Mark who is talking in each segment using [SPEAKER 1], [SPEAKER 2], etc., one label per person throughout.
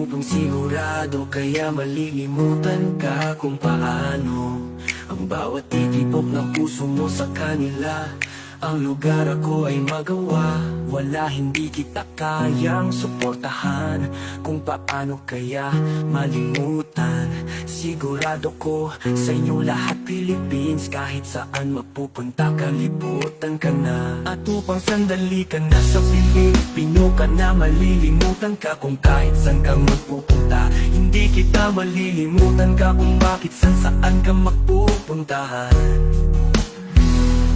[SPEAKER 1] upang sigurado, kaya malilimutan ka kung paano ang bawat titibok ng puso mo sa kanila. Ang lugar ako ay magawa, wala, hindi kita kayang suportahan. Kung paano kaya malimutan, sigurado ko sa inyo lahat Philippines, kahit saan mapupunta kalibutan ka na. At upang sandali ka na sa Pilipino ka na, malilimutan ka kung kahit saan ka magpupunta. Hindi kita malilimutan ka kung bakit saan ka magpupuntahan.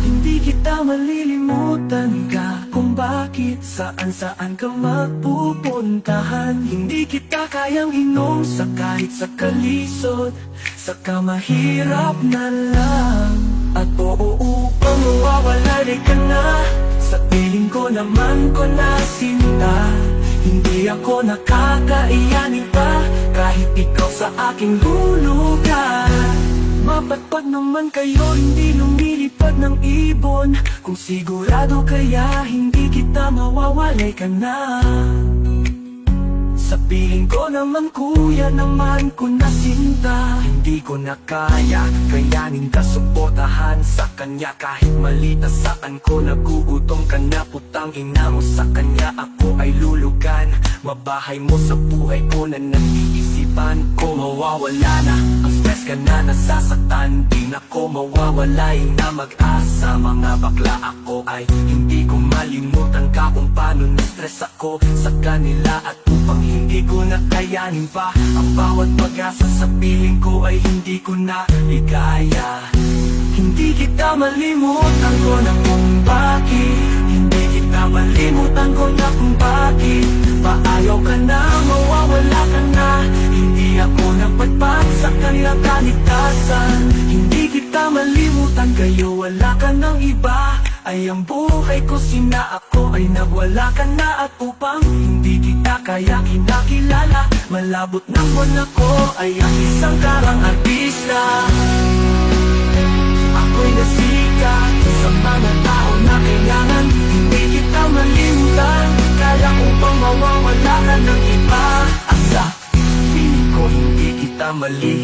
[SPEAKER 1] Hindi kita malilimutan ka kung bakit saan ka magpupuntahan. Hindi kita kayang inom sa kahit sa kalisod, sa kamahirap na lang. At oo, upang mawawala ka na, sa piling ko naman ko na sinta. Hindi ako nakakaiyanin pa, kahit ikaw sa aking lulugar. Mapatpad naman kayo, hindi lumilipad ng ibon. Kung sigurado kaya hindi kita mawawalay ka na. Sa piling ko naman kuya, naman ko na sinta. Hindi ko na kaya, kayanin ka suportahan sa kanya. Kahit malita saan ko naguutong ka na, putang ina mo sa kanya ako ay lulugan. Mabahay mo sa buhay ko na nag-iisipan ko, mawawala na ang stress ka na nasasaktan. Di na ko mawawalay na mag-asa. Mga bakla ako ay hindi ko malimutan ka kung paano na-stress ako sa kanila. At upang hindi ko na kayanin pa ang bawat pag-asa sa piling ko ay hindi ko na ligaya. Hindi kita malimutan ko na kung bakit, hindi kita malimutan ko na kung bakit paayaw ka na, mawawala ka na. Hindi ako nagpadpad sa kanilang kaligtasan. Hindi kita malimutan, kayo wala ka ng iba. Ay ang buhay ko, sina ako ay nagwala ka na. At upang hindi kita kaya kinakilala, malabot ng buwan ako ay ang isang karang artista. Ako'y nasikat sa mga tao na kailangan hindi kita malimutan, kaya upang mawawala ka ng iba. Asa, feeling ko hindi kita mali.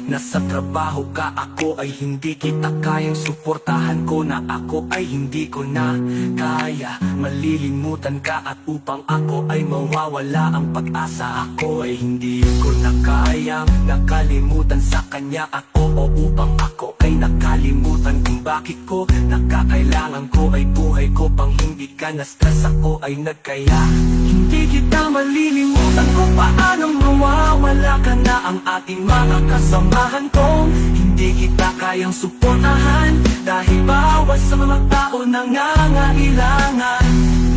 [SPEAKER 1] Nasa trabaho ka, ako ay hindi kita kayang suportahan ko na ako ay hindi ko na kaya malilimutan ka. At upang ako ay mawawala ang pag-asa, ako ay hindi ko na kayang nakalimutan sa kanya ako. O upang ako ay nakalimutan kung bakit ko nakakailangan ko ay buhay ko pang hindi ka na stress, ako ay nagkaya. Hindi kita malilimutan kung paano mawawala ka na ang ating mga kasamahan kong hindi kita kayang suportahan. Dahil bawat sa mga tao nangangailangan,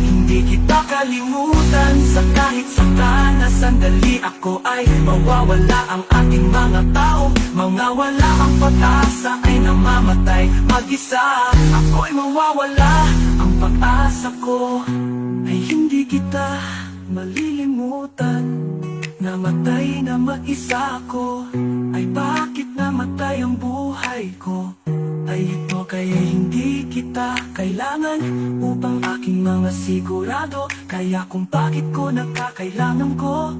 [SPEAKER 1] hindi kita kalimutan sa kahit saan na sandali. Ako ay mawawala ang ating mga tao, mga wala ang pag-asa ay namamatay mag-isa. Ako ay mawawala ang pag-asa ko, ay hindi kita malilimutan. Namatay na mag-isa ako, ay bakit namatay ang buhay ko? Ay ito kaya hindi kita kailangan upang aking mga sigurado, kaya kung bakit ko nakakailangan ko.